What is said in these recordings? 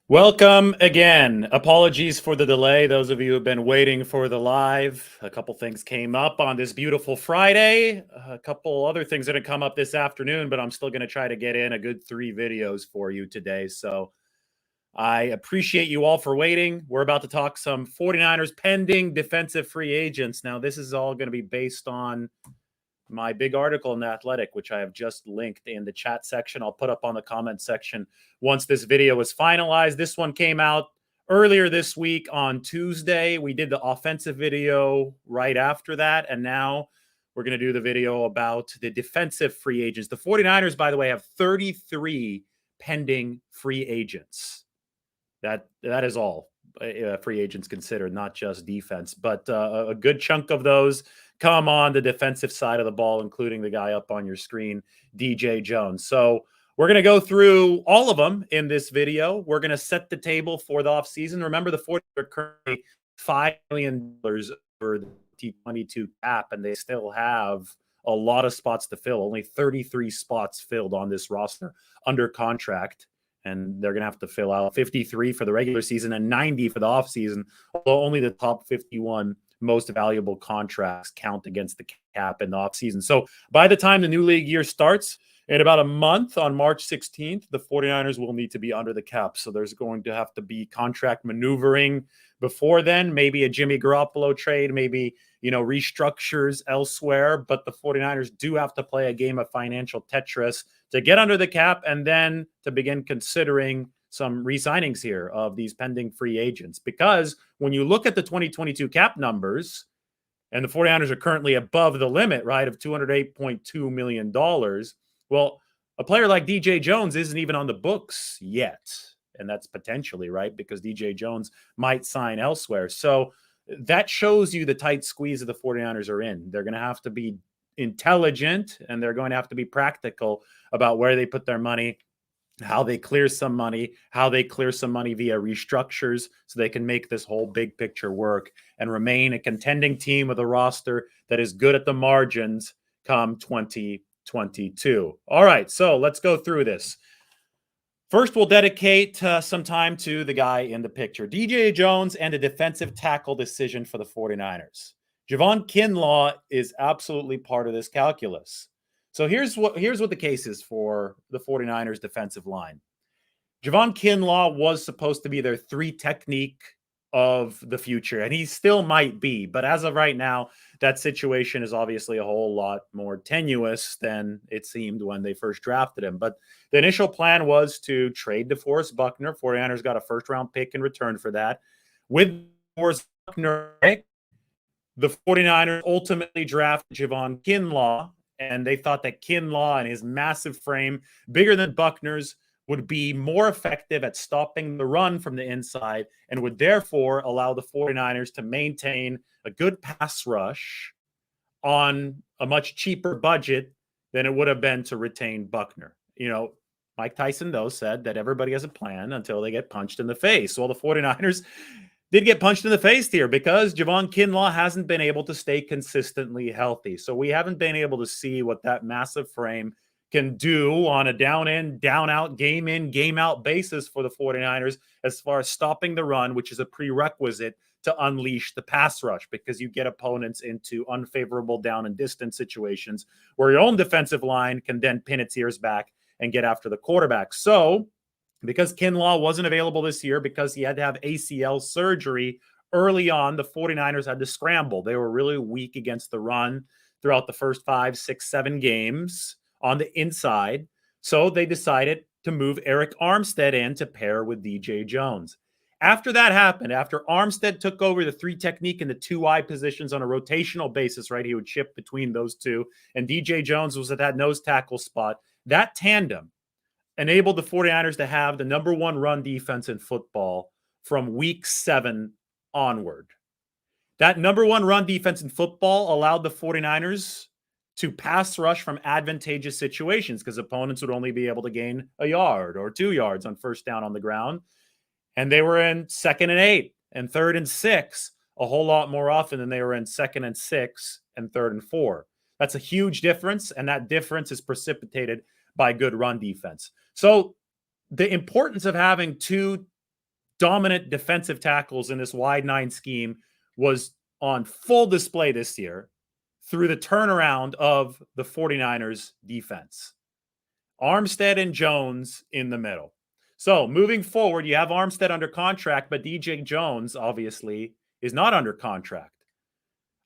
Welcome again. Apologies for the delay. Those of you who have been waiting for the live, a couple things came up on this beautiful Friday. A couple other things that have come up this afternoon, but I'm still going to try to get in a good 3 videos for you today. So I appreciate you all for waiting. We're about to talk some 49ers pending defensive free agents. Now, this is all going to be based on my big article in The Athletic, which I have just linked in the chat section. I'll put up on the comment section once this video is finalized. This one came out earlier this week on Tuesday. We did the offensive video right after that, and now we're going to do the video about the defensive free agents. The 49ers, by the way, have 33 pending free agents. That is all free agents considered, not just defense, but a good chunk of those come on the defensive side of the ball, including the guy up on your screen, DJ Jones. So we're going to go through all of them in this video. We're going to set the table for the offseason. Remember, the 40 are currently $5 million over the T22 cap, and they still have a lot of spots to fill. Only 33 spots filled on this roster under contract. And they're going to have to fill out 53 for the regular season and 90 for the offseason, although only the top 51 most valuable contracts count against the cap in the offseason. So by the time the new league year starts, in about a month on March 16th, the 49ers will need to be under the cap. So there's going to have to be contract maneuvering before then, maybe a Jimmy Garoppolo trade, maybe, restructures elsewhere. But the 49ers do have to play a game of financial Tetris to get under the cap and then to begin considering some re-signings here of these pending free agents. Because when you look at the 2022 cap numbers, and the 49ers are currently above the limit, right, of $208.2 million. Well, a player like DJ Jones isn't even on the books yet. And that's potentially, right, because DJ Jones might sign elsewhere. So that shows you the tight squeeze that the 49ers are in. They're going to have to be intelligent, and they're going to have to be practical about where they put their money, how they clear some money via restructures so they can make this whole big picture work and remain a contending team with a roster that is good at the margins come 2022. All right, so let's go through this. First, we'll dedicate some time to the guy in the picture, DJ Jones, and a defensive tackle decision for the 49ers. Javon Kinlaw is absolutely part of this calculus. So here's what the case is for the 49ers defensive line. Javon Kinlaw was supposed to be their 3 technique of the future, and he still might be. But as of right now, that situation is obviously a whole lot more tenuous than it seemed when they first drafted him. But the initial plan was to trade DeForest Buckner. 49ers got a first-round pick in return for that. With DeForest Buckner, the 49ers ultimately drafted Javon Kinlaw, and they thought that Kinlaw and his massive frame, bigger than Buckner's, would be more effective at stopping the run from the inside and would therefore allow the 49ers to maintain a good pass rush on a much cheaper budget than it would have been to retain Buckner. Mike Tyson, though, said that everybody has a plan until they get punched in the face. Well, the 49ers did get punched in the face here because Javon Kinlaw hasn't been able to stay consistently healthy. So we haven't been able to see what that massive frame can do on a down in, down out, game in, game out basis for the 49ers as far as stopping the run, which is a prerequisite to unleash the pass rush, because you get opponents into unfavorable down and distance situations where your own defensive line can then pin its ears back and get after the quarterback. So because Kinlaw wasn't available this year because he had to have ACL surgery early on, the 49ers had to scramble. They were really weak against the run throughout the first 5, 6, 7 games on the inside. So they decided to move Eric Armstead in to pair with DJ Jones. After that happened, after Armstead took over the 3 technique and the 2 wide positions on a rotational basis, right, he would shift between those two, and DJ Jones was at that nose tackle spot, that tandem enabled the 49ers to have the number 1 run defense in football from week 7 onward. That number 1 run defense in football allowed the 49ers to pass rush from advantageous situations because opponents would only be able to gain a yard or 2 yards on first down on the ground. And they were in 2nd and 8 and 3rd and 6 a whole lot more often than they were in 2nd and 6 and 3rd and 4. That's a huge difference, and that difference is precipitated by good run defense. So the importance of having 2 dominant defensive tackles in this wide nine scheme was on full display this year through the turnaround of the 49ers defense. Armstead and Jones in the middle. So moving forward, you have Armstead under contract, but DJ Jones obviously is not under contract.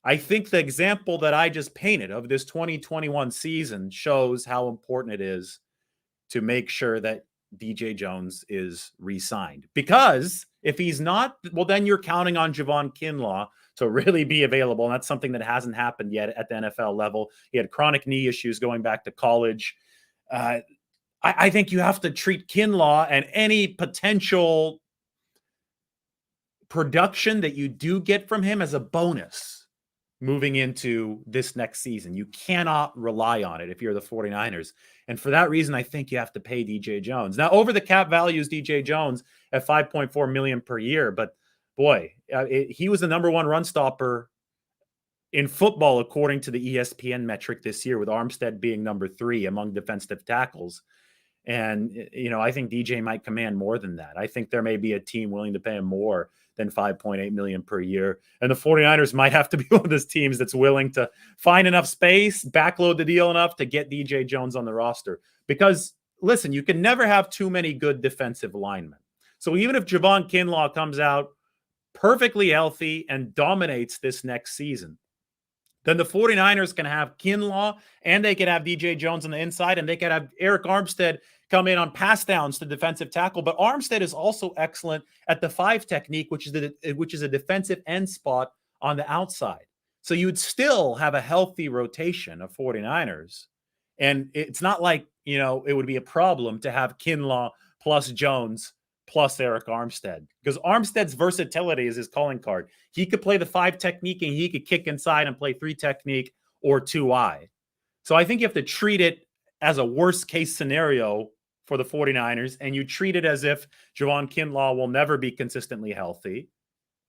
I think the example that I just painted of this 2021 season shows how important it is to make sure that DJ Jones is re-signed. Because if he's not, well, then you're counting on Javon Kinlaw to really be available. And that's something that hasn't happened yet at the NFL level. He had chronic knee issues going back to college. I think you have to treat Kinlaw and any potential production that you do get from him as a bonus moving into this next season. You cannot rely on it if you're the 49ers. And for that reason, I think you have to pay DJ Jones. Now, over the cap value is DJ Jones at $5.4 million per year. But boy, he was the number one run stopper in football, according to the ESPN metric this year, with Armstead being number 3 among defensive tackles. And, I think DJ might command more than that. I think there may be a team willing to pay him more than $5.8 million per year. And the 49ers might have to be one of those teams that's willing to find enough space, backload the deal enough to get DJ Jones on the roster. Because, listen, you can never have too many good defensive linemen. So even if Javon Kinlaw comes out perfectly healthy and dominates this next season, then the 49ers can have Kinlaw and they can have DJ Jones on the inside, and they can have Eric Armstead come in on pass downs to defensive tackle. But Armstead is also excellent at the 5 technique, which is a defensive end spot on the outside. So you would still have a healthy rotation of 49ers. And it's not like, it would be a problem to have Kinlaw plus Jones plus Eric Armstead, because Armstead's versatility is his calling card. He could play the 5 technique and he could kick inside and play 3 technique or 2-eye. So I think you have to treat it as a worst case scenario for the 49ers, and you treat it as if Javon Kinlaw will never be consistently healthy.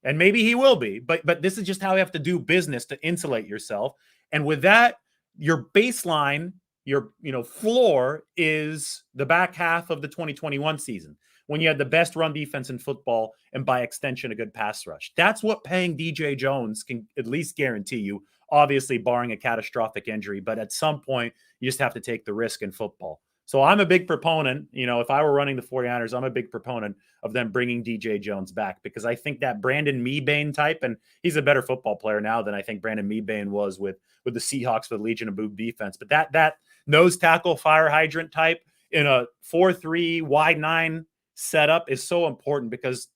And maybe he will be, but this is just how you have to do business to insulate yourself. And with that, your baseline, your floor is the back half of the 2021 season, when you had the best run defense in football and by extension a good pass rush. That's what paying DJ Jones can at least guarantee you, obviously barring a catastrophic injury. But at some point, you just have to take the risk in football. So I'm a big proponent, if I were running the 49ers, I'm a big proponent of them bringing DJ Jones back, because I think that Brandon Mebane type, and he's a better football player now than I think Brandon Mebane was with the Seahawks with Legion of Boom defense. But that nose tackle fire hydrant type in a 4-3 wide 9 setup is so important, because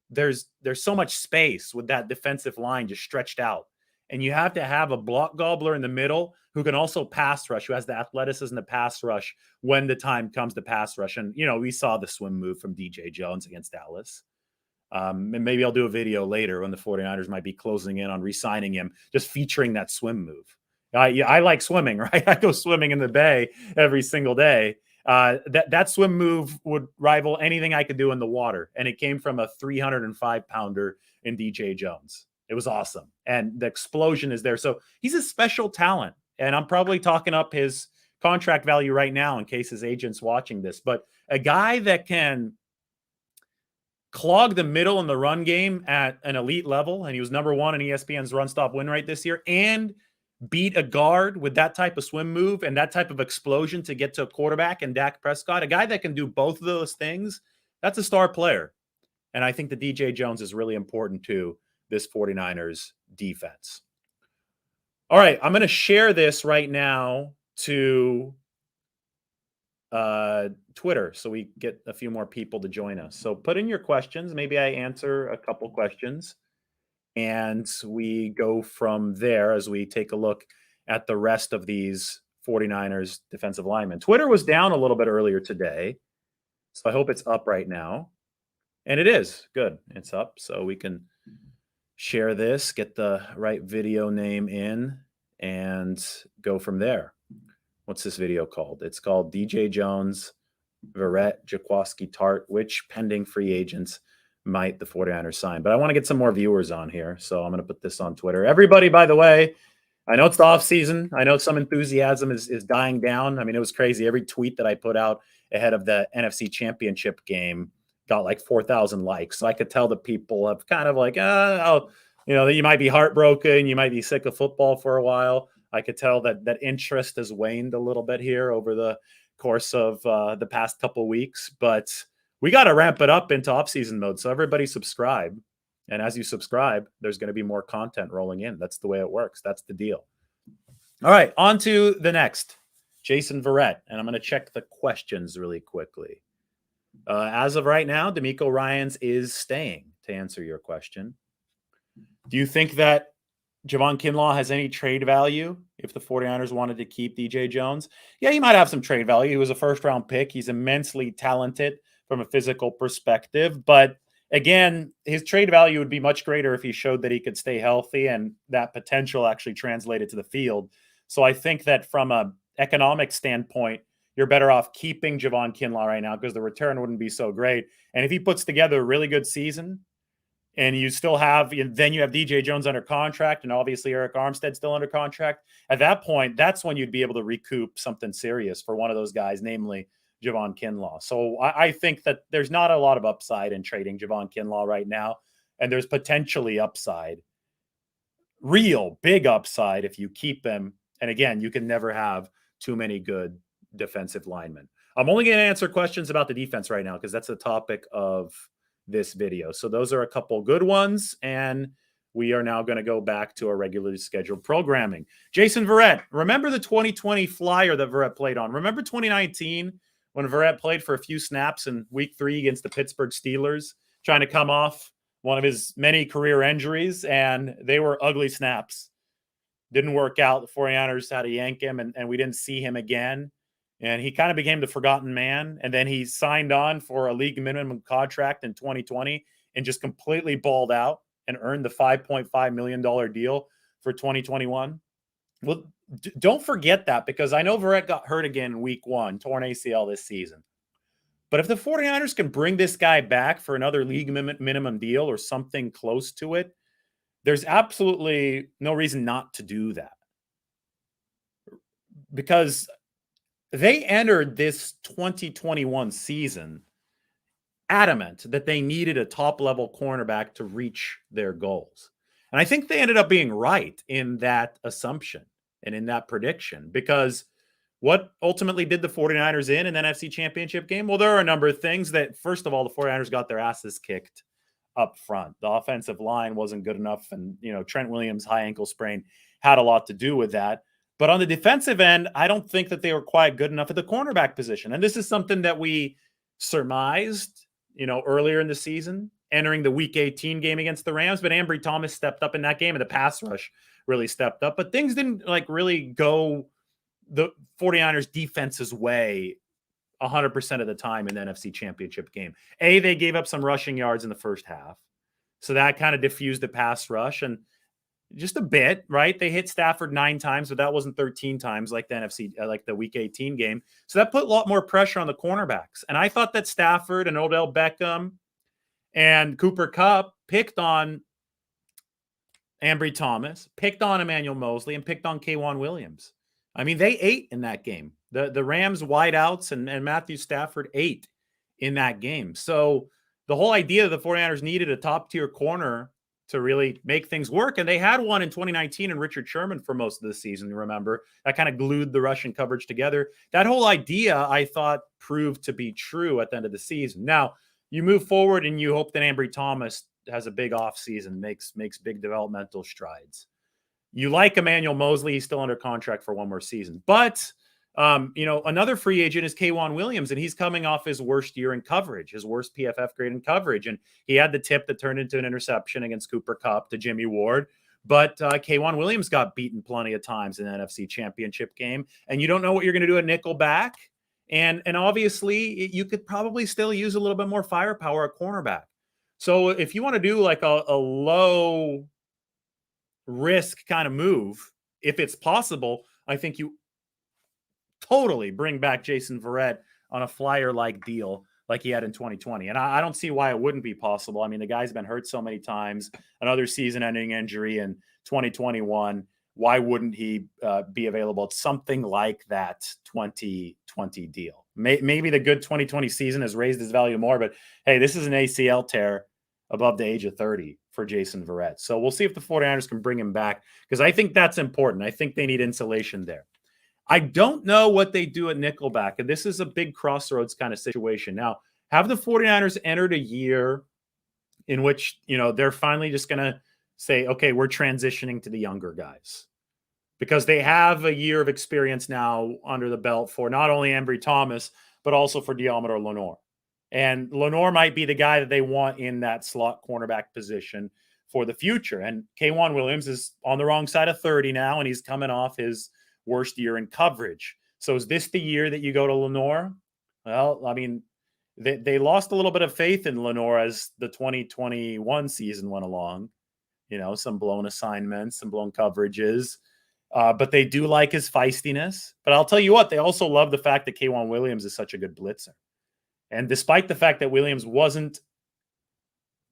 there's so much space with that defensive line just stretched out. And you have to have a block gobbler in the middle who can also pass rush, who has the athleticism to pass rush when the time comes to pass rush. And, we saw the swim move from DJ Jones against Dallas. And maybe I'll do a video later when the 49ers might be closing in on re-signing him, just featuring that swim move. I like swimming, right? I go swimming in the bay every single day. That swim move would rival anything I could do in the water. And it came from a 305-pounder in DJ Jones. It was awesome. And the explosion is there. So he's a special talent. And I'm probably talking up his contract value right now in case his agent's watching this. But a guy that can clog the middle in the run game at an elite level, and he was number 1 in ESPN's run stop win rate this year, and beat a guard with that type of swim move and that type of explosion to get to a quarterback and Dak Prescott, a guy that can do both of those things, that's a star player. And I think the DJ Jones is really important to this 49ers defense. All right, I'm going to share this right now to Twitter so we get a few more people to join us. So put in your questions. Maybe I answer a couple questions, and we go from there as we take a look at the rest of these 49ers defensive linemen. Twitter was down a little bit earlier today, so I hope it's up right now. And it is. Good. It's up. So we can share this, get the right video name in, and go from there. What's this video called? It's called DJ Jones, Verrett, Jaquiski Tartt, which pending free agents might the 49ers sign? But I want to get some more viewers on here, so I'm going to put this on Twitter. Everybody, by the way, I know it's the off season. I know some enthusiasm is dying down. I mean, it was crazy. Every tweet that I put out ahead of the NFC Championship game got like 4,000 likes. So I could tell that people have kind of like, oh, you might be heartbroken. You might be sick of football for a while. I could tell that interest has waned a little bit here over the course of the past couple of weeks, but we got to ramp it up into off-season mode. So everybody subscribe. And as you subscribe, there's going to be more content rolling in. That's the way it works. That's the deal. All right, on to the next. Jason Verrett. And I'm going to check the questions really quickly. As of right now, D'Amico Ryans is staying, to answer your question. Do you think that Javon Kinlaw has any trade value if the 49ers wanted to keep DJ Jones? Yeah, he might have some trade value. He was a first-round pick. He's immensely talented from a physical perspective. But again, his trade value would be much greater if he showed that he could stay healthy and that potential actually translated to the field. So I think that from an economic standpoint, you're better off keeping Javon Kinlaw right now because the return wouldn't be so great. And if he puts together a really good season and you still have, then you have DJ Jones under contract and obviously Eric Armstead still under contract, at that point, that's when you'd be able to recoup something serious for one of those guys, namely Javon Kinlaw. So I think that there's not a lot of upside in trading Javon Kinlaw right now. And there's potentially upside, real big upside if you keep him. And again, you can never have too many good defensive linemen. I'm only going to answer questions about the defense right now because that's the topic of this video. So those are a couple good ones. And we are now going to go back to our regularly scheduled programming. Jason Verrett, remember the 2020 flyer that Verrett played on? Remember 2019 when Verrett played for a few snaps in week 3 against the Pittsburgh Steelers, trying to come off one of his many career injuries, and they were ugly snaps. Didn't work out. The 49ers had to yank him, and we didn't see him again. And he kind of became the forgotten man. And then he signed on for a league minimum contract in 2020 and just completely balled out and earned the $5.5 million deal for 2021. Well, don't forget that because I know Verrett got hurt again in week 1, torn ACL this season. But if the 49ers can bring this guy back for another league minimum deal or something close to it, there's absolutely no reason not to do that. Because they entered this 2021 season adamant that they needed a top-level cornerback to reach their goals. And I think they ended up being right in that assumption and in that prediction because what ultimately did the 49ers in an NFC Championship game? Well, there are a number of things that, first of all, the 49ers got their asses kicked up front. The offensive line wasn't good enough, and Trent Williams' high ankle sprain had a lot to do with that. But on the defensive end, I don't think that they were quite good enough at the cornerback position. And this is something that we surmised, earlier in the season, entering the Week 18 game against the Rams. But Ambry Thomas stepped up in that game, and the pass rush really stepped up. But things didn't really go the 49ers defense's way 100% of the time in the NFC Championship game. They gave up some rushing yards in the first half. So that kind of diffused the pass rush. And just a bit, right? They hit Stafford 9 times, but that wasn't 13 times like the NFC, like the Week 18 game. So that put a lot more pressure on the cornerbacks. And I thought that Stafford and Odell Beckham and Cooper Kupp picked on Ambry Thomas, picked on Emmanuel Mosley, and picked on Kaijuan Williams. I mean, they ate in that game. The Rams wideouts and Matthew Stafford ate in that game. So the whole idea the 49ers needed a top-tier corner to really make things work. And they had one in 2019 and Richard Sherman for most of the season, you remember. That kind of glued the Russian coverage together. That whole idea, I thought, proved to be true at the end of the season. Now, you move forward and you hope that Ambry Thomas has a big offseason, makes big developmental strides. You like Emmanuel Mosley. He's still under contract for one more season. But, another free agent is Kaijuan Williams, and he's coming off his worst year in coverage, his worst PFF grade in coverage. And he had the tip that turned into an interception against Cooper Kupp to Jimmy Ward. But Kaijuan Williams got beaten plenty of times in the NFC Championship game. And you don't know what you're going to do at nickelback. And obviously, you could probably still use a little bit more firepower at cornerback. So if you want to do like a low risk kind of move, if it's possible, I think you totally bring back Jason Verrett on a flyer-like deal like he had in 2020. And I don't see why it wouldn't be possible. I mean, the guy's been hurt so many times, another season-ending injury in 2021. Why wouldn't he be available at something like that 2020 deal? Maybe the good 2020 season has raised his value more, but hey, this is an ACL tear above the age of 30 for Jason Verrett. So we'll see if the 49ers can bring him back, because I think that's important. I think they need insulation there. I don't know what they do at nickelback, and this is a big crossroads kind of situation. Now, have the 49ers entered a year in which, they're finally just going to say, okay, we're transitioning to the younger guys, because they have a year of experience now under the belt for not only Embry Thomas, but also for Deommodore Lenoir. And Lenoir might be the guy that they want in that slot cornerback position for the future. And Kaijuan Williams is on the wrong side of 30 now, and he's coming off his worst year in coverage. So is this the year that you go to Lenoir? Well, I mean, they lost a little bit of faith in Lenoir as the 2021 season went along. Some blown assignments, some blown coverages. But they do like his feistiness. But I'll tell you what, they also love the fact that Kaijuan Williams is such a good blitzer. And despite the fact that Williams wasn't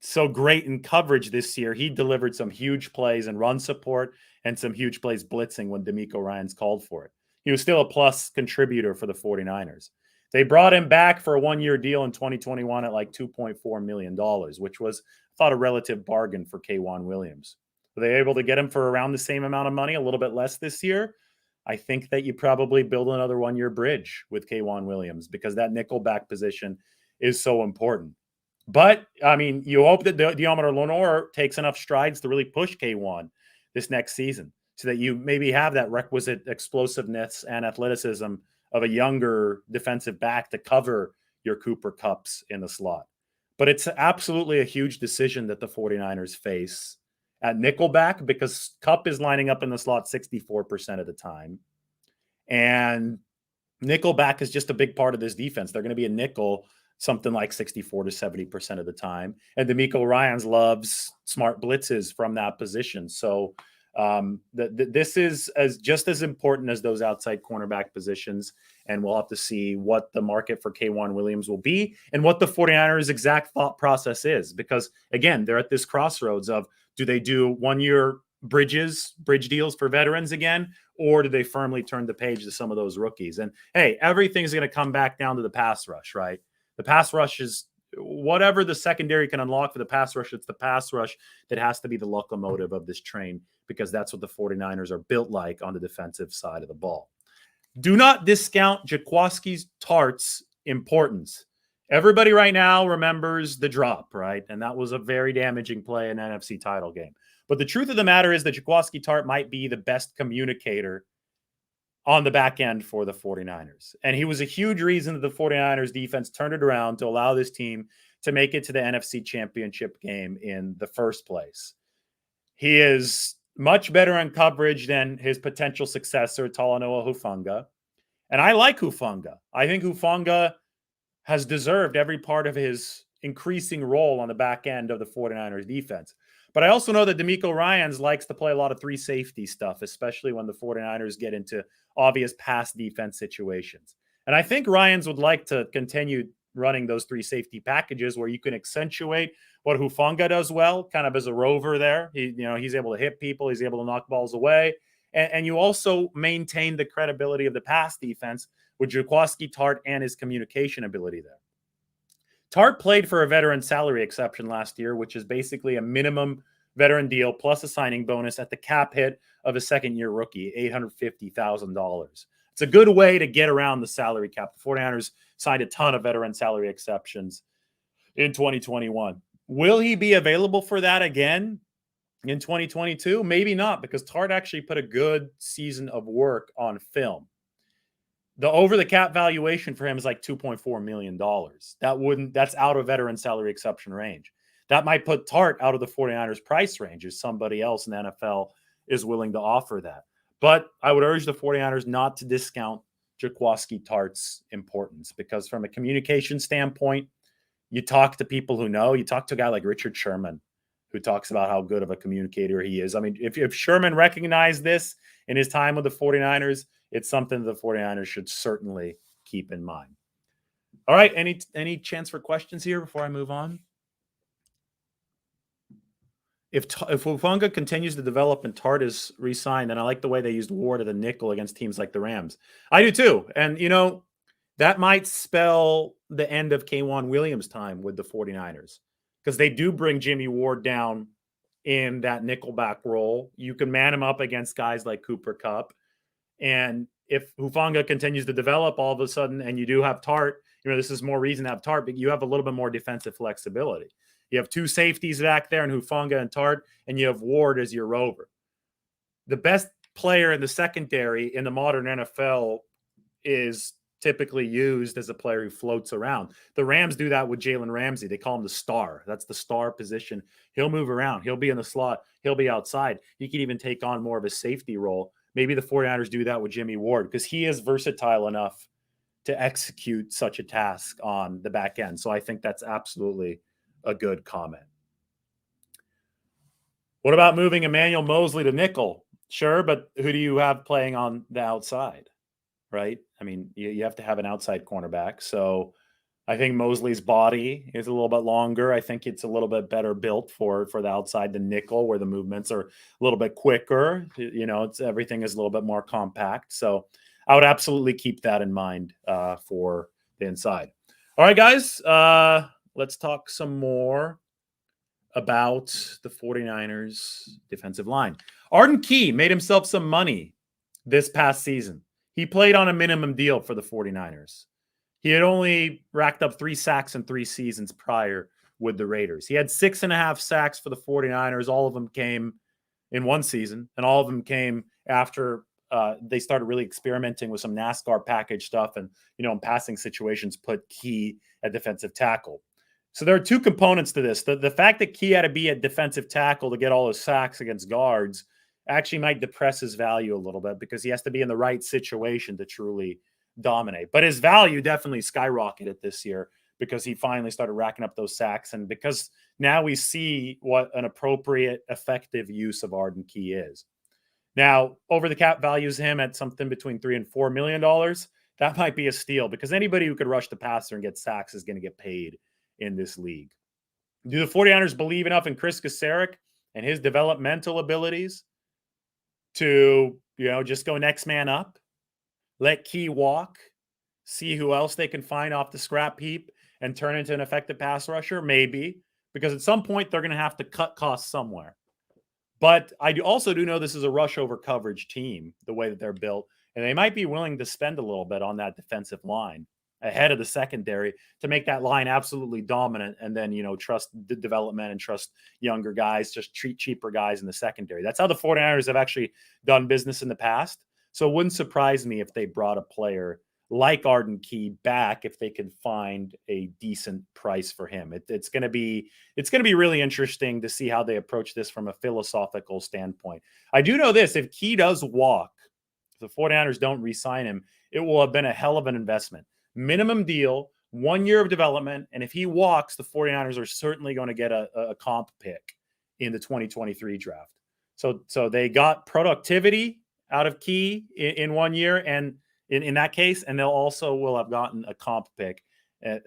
so great in coverage this year, he delivered some huge plays and run support and some huge plays blitzing when D'Amico Ryans called for it. He was still a plus contributor for the 49ers. They brought him back for a one-year deal in 2021 at like $2.4 million, which was, I thought, a relative bargain for Kaijuan Williams. Were they able to get him for around the same amount of money, a little bit less this year? I think that you probably build another one-year bridge with Kaijuan Williams, because that nickelback position is so important. But, I mean, you hope that Deommodore Lenoir takes enough strides to really push Kaijuan this next season, so that you maybe have that requisite explosiveness and athleticism of a younger defensive back to cover your Cooper Kupps in the slot. But it's absolutely a huge decision that the 49ers face at nickelback, because Kupp is lining up in the slot 64% of the time. And nickelback is just a big part of this defense. They're going to be a nickel something like 64 to 70% of the time. And D'Amico Ryans loves smart blitzes from that position. So this is just as important as those outside cornerback positions. And we'll have to see what the market for Kaijuan Williams will be and what the 49ers' exact thought process is. Because, again, they're at this crossroads of, do they do one-year bridge deals for veterans again, or do they firmly turn the page to some of those rookies? And, hey, everything's going to come back down to the pass rush, right? The pass rush is whatever the secondary can unlock for the pass rush. It's the pass rush that has to be the locomotive of this train, because that's what the 49ers are built like on the defensive side of the ball. Do not discount Jaquiski Tartt's importance. Everybody right now remembers the drop, right? And that was a very damaging play in an NFC title game. But the truth of the matter is that Jaquiski Tartt might be the best communicator on the back end for the 49ers. And he was a huge reason that the 49ers defense turned it around to allow this team to make it to the NFC Championship game in the first place. He is much better in coverage than his potential successor, Talanoa Hufanga. And I like Hufanga. I think Hufanga has deserved every part of his increasing role on the back end of the 49ers defense. But I also know that D'Amico Ryans likes to play a lot of three safety stuff, especially when the 49ers get into obvious pass defense situations. And I think Ryans would like to continue running those three safety packages where you can accentuate what Hufanga does well, kind of as a rover there. He's able to hit people. He's able to knock balls away. And you also maintain the credibility of the pass defense with Jaquiski Tartt and his communication ability there. Tartt played for a veteran salary exception last year, which is basically a minimum veteran deal plus a signing bonus at the cap hit of a second-year rookie, $850,000. It's a good way to get around the salary cap. The 49ers signed a ton of veteran salary exceptions in 2021. Will he be available for that again in 2022? Maybe not, because Tartt actually put a good season of work on film. The over-the-cap valuation for him is like $2.4 million. That's out of veteran salary exception range. That might put Tartt out of the 49ers price range if somebody else in the NFL is willing to offer that. But I would urge the 49ers not to discount Jaquiski Tartt's importance, because from a communication standpoint, you talk to people who know. You talk to a guy like Richard Sherman, who talks about how good of a communicator he is. I mean, if Sherman recognized this in his time with the 49ers, it's something the 49ers should certainly keep in mind. All right, any chance for questions here before I move on? If Hufanga continues to develop and Tartt is re-signed, and I like the way they used Ward at a nickel against teams like the Rams. I do too. And, that might spell the end of Kaijuan Williams' time with the 49ers because they do bring Jimmy Ward down in that nickelback role. You can man him up against guys like Cooper Kupp. And if Hufanga continues to develop all of a sudden, and you do have Tartt, this is more reason to have Tartt, but you have a little bit more defensive flexibility. You have two safeties back there, and Hufanga and Tartt, and you have Ward as your rover. The best player in the secondary in the modern NFL is typically used as a player who floats around. The Rams do that with Jalen Ramsey. They call him the star. That's the star position. He'll move around. He'll be in the slot. He'll be outside. He can even take on more of a safety role. Maybe the 49ers do that with Jimmy Ward because he is versatile enough to execute such a task on the back end. So I think that's absolutely a good comment. What about moving Emmanuel Moseley to nickel? Sure, but who do you have playing on the outside? Right? I mean, you have to have an outside cornerback. So I think Mosley's body is a little bit longer. I think it's a little bit better built for the outside, the nickel, where the movements are a little bit quicker. Everything is a little bit more compact. So I would absolutely keep that in mind for the inside. All right, guys, let's talk some more about the 49ers defensive line. Arden Key made himself some money this past season. He played on a minimum deal for the 49ers. He had only racked up 3 sacks in 3 seasons prior with the Raiders. He had 6.5 sacks for the 49ers. All of them came in one season, and all of them came after they started really experimenting with some NASCAR package stuff and, in passing situations, put Key at defensive tackle. So there are 2 components to this. The fact that Key had to be at defensive tackle to get all his sacks against guards actually might depress his value a little bit because he has to be in the right situation to truly dominate. But his value definitely skyrocketed this year because he finally started racking up those sacks, and because now we see what an appropriate, effective use of Arden Key is. Now, over the cap values him at something between $3 and $4 million. That might be a steal because anybody who could rush the passer and get sacks is going to get paid in this league. Do the 49ers believe enough in Kris Kocurek and his developmental abilities to, just go next man up, let Key walk, see who else they can find off the scrap heap and turn into an effective pass rusher? Maybe, because at some point they're going to have to cut costs somewhere. But I also do know this is a rush over coverage team, the way that they're built, and they might be willing to spend a little bit on that defensive line ahead of the secondary to make that line absolutely dominant, and then, trust the development and trust younger guys, just treat cheaper guys in the secondary. That's how the 49ers have actually done business in the past. So it wouldn't surprise me if they brought a player like Arden Key back if they could find a decent price for him. It's going to be really interesting to see how they approach this from a philosophical standpoint. I do know this: if Key does walk, if the 49ers don't re-sign him, it will have been a hell of an investment. Minimum deal, 1 year of development, and if he walks, the 49ers are certainly going to get a comp pick in the 2023 draft. So they got productivity out of Key in 1 year, and in that case, and they'll also will have gotten a comp pick.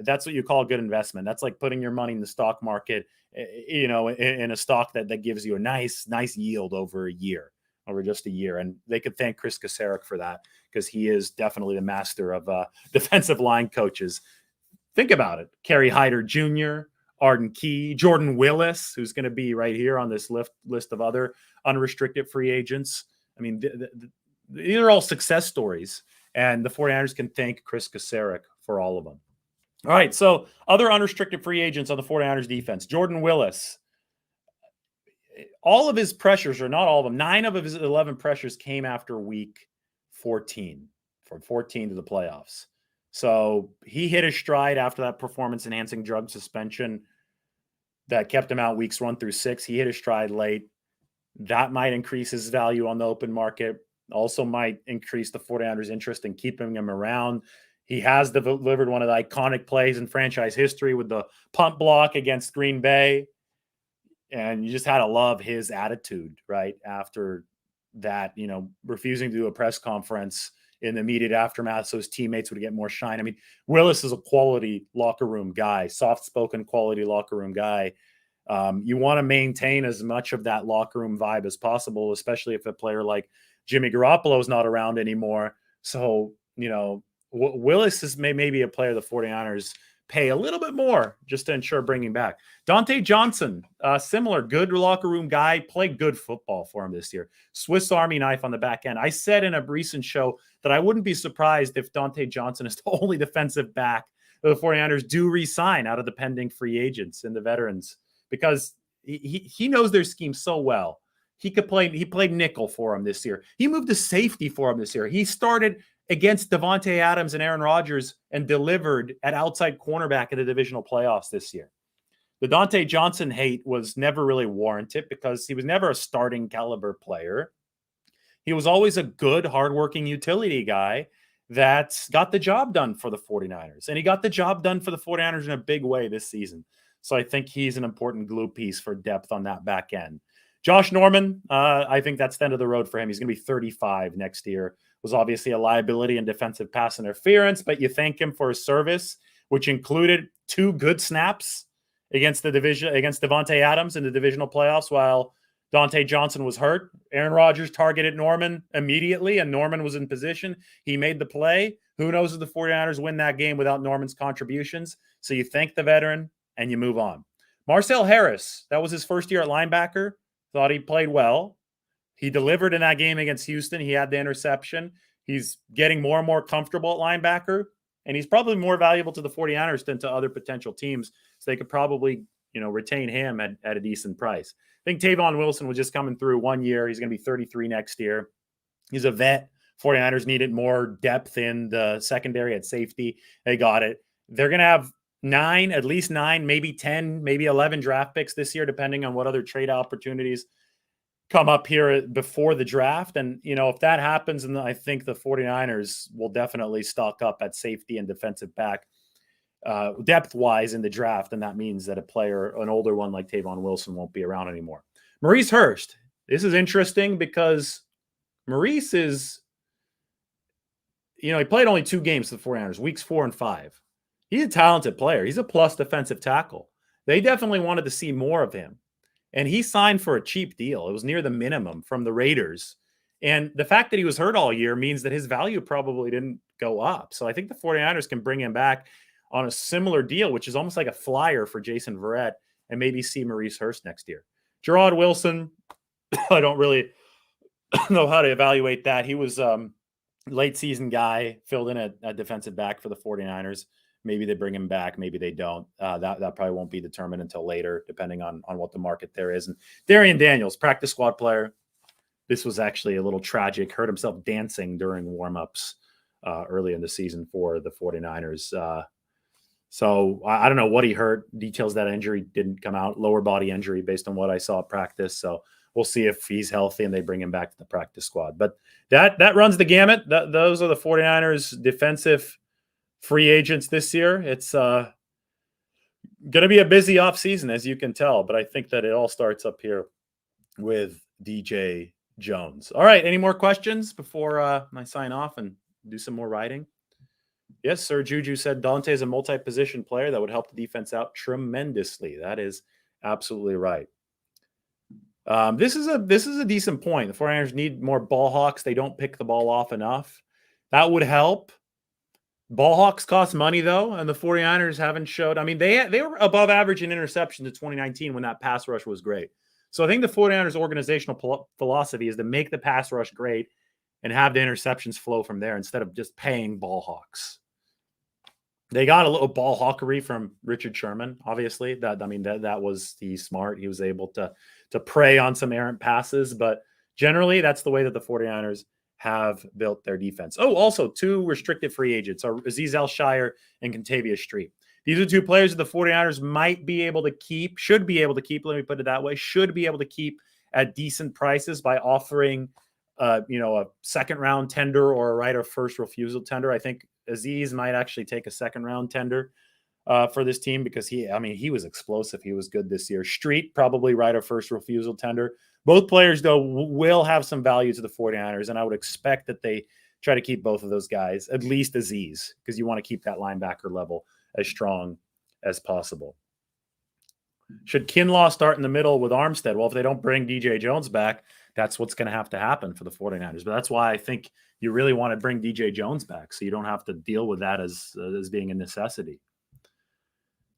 That's what you call a good investment. That's like putting your money in the stock market, in a stock that gives you a nice yield over just a year. And they could thank Kris Kocurek for that because he is definitely the master of defensive line coaches. Think about it. Kerry Hyder Jr., Arden Key, Jordan Willis, who's going to be right here on this list of other unrestricted free agents. I mean, these are all success stories, and the 49ers can thank Kris Kocurek for all of them. All right, so other unrestricted free agents on the 49ers defense. Jordan Willis. All of his pressures, or not all of them, 9 of his 11 pressures came after week 14, from 14 to the playoffs. So he hit his stride after that performance-enhancing drug suspension that kept him out weeks 1 through 6. He hit his stride late. That might increase his value on the open market. Also might increase the 49ers' interest in keeping him around. He has delivered one of the iconic plays in franchise history with the punt block against Green Bay. And you just had to love his attitude, right? After that, refusing to do a press conference in the immediate aftermath so his teammates would get more shine. I mean, Willis is a quality locker room guy, soft-spoken quality locker room guy. You want to maintain as much of that locker room vibe as possible, especially if a player like Jimmy Garoppolo is not around anymore. So, Willis is maybe a player the 49ers pay a little bit more just to ensure bringing back. Dante Johnson, similar, good locker room guy, played good football for him this year. Swiss Army knife on the back end. I said in a recent show that I wouldn't be surprised if Dante Johnson is the only defensive back that the 49ers do re-sign out of the pending free agents and the veterans, because he knows their scheme so well. He played nickel for him this year. He moved to safety for him this year. He started against Davante Adams and Aaron Rodgers and delivered at outside cornerback in the divisional playoffs this year. The Dante Johnson hate was never really warranted because he was never a starting caliber player. He was always a good, hardworking utility guy that got the job done for the 49ers. And he got the job done for the 49ers in a big way this season. So I think he's an important glue piece for depth on that back end. Josh Norman, I think that's the end of the road for him. He's going to be 35 next year. Was obviously a liability in defensive pass interference, but you thank him for his service, which included 2 good snaps against Davante Adams in the divisional playoffs while Dante Johnson was hurt. Aaron Rodgers targeted Norman immediately, and Norman was in position. He made the play. Who knows if the 49ers win that game without Norman's contributions? So you thank the veteran and you move on. Marcel Harris, that was his first year at linebacker. Thought he played well. He delivered in that game against Houston. He had the interception. He's getting more and more comfortable at linebacker, and he's probably more valuable to the 49ers than to other potential teams. So they could probably, retain him at a decent price. I think Javon Wilson was just coming through 1 year. He's going to be 33 next year. He's a vet. 49ers needed more depth in the secondary at safety. They got it. They're going to have at least 9, maybe 10, maybe 11 draft picks this year, depending on what other trade opportunities come up here before the draft. And, if that happens, then I think the 49ers will definitely stock up at safety and defensive back depth-wise in the draft. And that means that an older one like Tavon Wilson won't be around anymore. Maurice Hurst. This is interesting because Maurice is, he played only 2 games for the 49ers, weeks 4 and 5. He's a talented player. He's a plus defensive tackle. They definitely wanted to see more of him. And he signed for a cheap deal. It was near the minimum from the Raiders. And the fact that he was hurt all year means that his value probably didn't go up. So I think the 49ers can bring him back on a similar deal, which is almost like a flyer for Jason Verrett, and maybe see Maurice Hurst next year. Gerard Wilson, I don't really know how to evaluate that. He was late season guy, filled in a defensive back for the 49ers. Maybe they bring him back. Maybe they don't. That probably won't be determined until later, depending on what the market there is. And Darian Daniels, practice squad player. This was actually a little tragic. Hurt himself dancing during warmups early in the season for the 49ers. So I don't know what he hurt. Details of that injury didn't come out. Lower body injury based on what I saw at practice. So we'll see if he's healthy and they bring him back to the practice squad. But that runs the gamut. Those are the 49ers defensive free agents this year. It's going to be a busy offseason, as you can tell, but I think that it all starts up here with DJ Jones. All right, any more questions before I sign off and do some more writing? Yes, sir. Juju said Dante is a multi-position player that would help the defense out tremendously. That is absolutely right. This is a decent point. The 49ers need more ball hawks. They don't pick the ball off enough. That would help. Ball hawks cost money, though, and the 49ers haven't showed. I mean, they were above average in interceptions in 2019 when that pass rush was great. So I think the 49ers organizational philosophy is to make the pass rush great and have the interceptions flow from there instead of just paying ball hawks. They got a little ball hawkery from Richard Sherman, obviously. That was smart. He was able to prey on some errant passes, but generally that's the way that the 49ers have built their defense. Oh, also 2 restricted free agents are Azeez Al-Shire and Kentavious Street. These are 2 players that the 49ers should be able to keep, let me put it that way, should be able to keep at decent prices by offering a second-round tender or a right of first refusal tender. I think Azeez might actually take a second-round tender for this team because he was explosive. He was good this year. Street, probably right of first refusal tender. Both players, though, will have some value to the 49ers, and I would expect that they try to keep both of those guys, at least Azeez, because you want to keep that linebacker level as strong as possible. Should Kinlaw start in the middle with Armstead? Well, if they don't bring DJ Jones back, that's what's going to have to happen for the 49ers. But that's why I think you really want to bring DJ Jones back so you don't have to deal with that as being a necessity.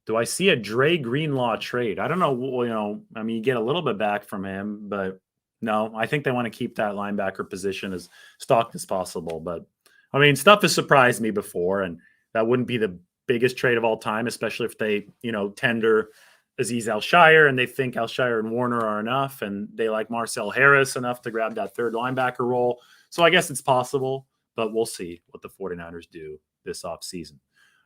Do I see a Dray Greenlaw trade? I don't know. I mean, you get a little bit back from him, but no, I think they want to keep that linebacker position as stocked as possible. But I mean, stuff has surprised me before, and that wouldn't be the biggest trade of all time, especially if they, tender Azeez Al-Shire and they think Al-Shire and Warner are enough, and they like Marcel Harris enough to grab that third linebacker role. So I guess it's possible, but we'll see what the 49ers do this offseason.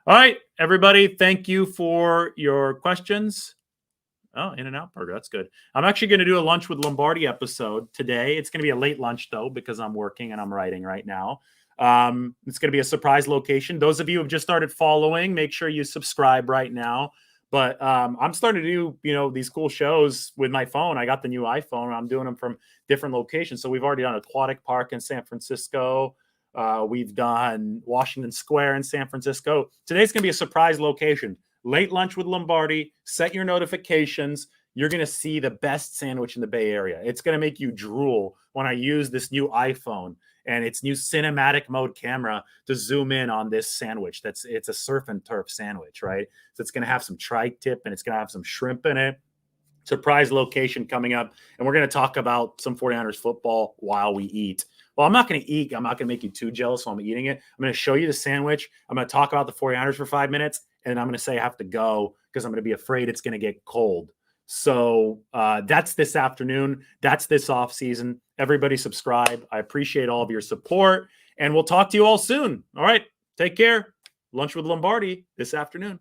All right, everybody, thank you for your questions. Oh, In-N-Out Burger, that's good. I'm actually going to do a Lunch with Lombardi episode today. It's going to be a late lunch, though, because I'm working and I'm writing right now. It's going to be a surprise location. Those of you who have just started following, make sure you subscribe right now. But I'm starting to do, these cool shows with my phone. I got the new iPhone. I'm doing them from different locations. So we've already done Aquatic Park in San Francisco. We've done Washington Square in San Francisco. Today's going to be a surprise location. Late Lunch with Lombardi. Set your notifications. You're going to see the best sandwich in the Bay Area. It's going to make you drool when I use this new iPhone and its new cinematic mode camera to zoom in on this sandwich. It's a surf and turf sandwich, right? So it's going to have some tri-tip and it's going to have some shrimp in it. Surprise location coming up. And we're going to talk about some 49ers football while we eat. Well, I'm not going to eat. I'm not going to make you too jealous while I'm eating it. I'm going to show you the sandwich. I'm going to talk about the 49ers for 5 minutes. And I'm going to say I have to go because I'm going to be afraid it's going to get cold. So that's this afternoon. That's this off season. Everybody subscribe. I appreciate all of your support. And we'll talk to you all soon. All right. Take care. Lunch with Lombardi this afternoon.